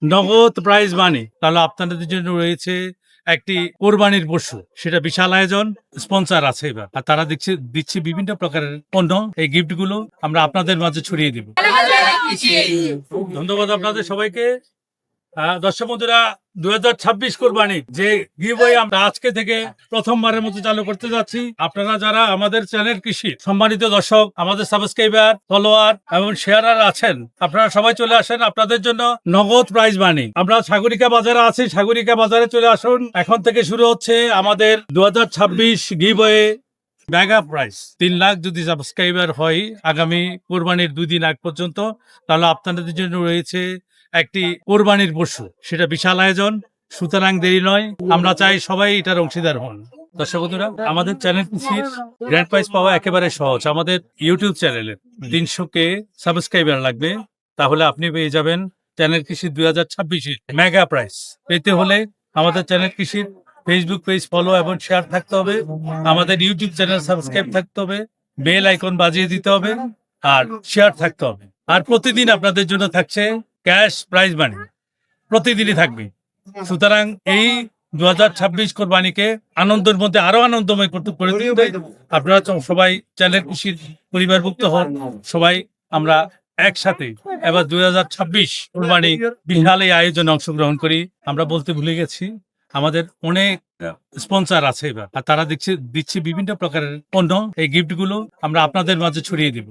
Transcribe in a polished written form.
নগদ prize money, তাহলে আপনাদের জন্য রয়েছে একটি কোরবানির পশু, সেটা বিশাল আয়োজন, স্পন্সর আছে এবার, আর তারা দিচ্ছে বিভিন্ন প্রকারের পণ্য। এই গিফট গুলো আমরা আপনাদের মাঝে ছড়িয়ে দিব। ধন্যবাদ আপনাদের সবাইকে। দর্শক বন্ধুরা, 2026 কোরবানি যে গিভওয়ে আমরা আজকে থেকে প্রথমবারের মতো চালু করতে যাচ্ছি। আপনারা যারা আমাদের চ্যানেল কৃষি সম্মানিত দর্শক, আমাদের সাবস্ক্রাইবার, ফলোয়ার এবং শেয়ারার আছেন, আপনারা সবাই চলে আসেন। আপনাদের জন্য নগদ প্রাইজ মানি। আমরা সাগরিকা বাজারে আছি, সাগরিকা বাজারে চলে আসুন। এখন থেকে শুরু হচ্ছে আমাদের 2026 গিভওয়ে মেগা প্রাইস। 3 লাখ যদি সাবস্ক্রাইবার হয় আগামী কোরবানির 2 দিন আগ পর্যন্ত, তাহলে আপনাদের জন্য রয়েছে একটি কোরবানির পশু, সেটা বিশাল আয়োজন। সুতরাং দেরি নয়, আমরা চাই সবাই এটার অংশীদার হন। দর্শক বন্ধুরা, আমাদের চ্যানেল কৃষির গ্র্যান্ড প্রাইজ পাওয়া একেবারে সহজ। আমাদের ইউটিউব চ্যানেলের 300K সাবস্ক্রাইবার লাগবে, তাহলে আপনি পেয়ে যাবেন চ্যানেল কৃষির 2026 মেগা প্রাইস। পেতে হলে আমাদের চ্যানেল কৃষির ফেসবুক পেজ ফলো এবং শেয়ার থাকতে হবে, আমাদের ইউটিউব চ্যানেল সাবস্ক্রাইব থাকতে হবে, বেল আইকন বাজিয়ে দিতে হবে, আর শেয়ার থাকতে হবে। আর প্রতিদিন আপনাদের জন্য থাকছে ক্যাশ প্রাইজ মানি, প্রতিদিনই থাকবে। সুতরাং এই 2026 কোরবানিকে আনন্দের মধ্যে আরো আনন্দময় করে তুলতে আপনারা সবাই চ্যানেল কৃষির পরিবারভুক্ত হন। সবাই আমরা একসাথে এবার 2026 কোরবানি বিশাল এই আয়োজনে অংশগ্রহণ করি। আমরা বলতে ভুলে গেছি, আমাদের অনেক স্পন্সর আছে এবার, আর তারা দিচ্ছে বিভিন্ন প্রকারের পণ্য। এই গিফট গুলো আমরা আপনাদের মাঝে ছড়িয়ে দিব।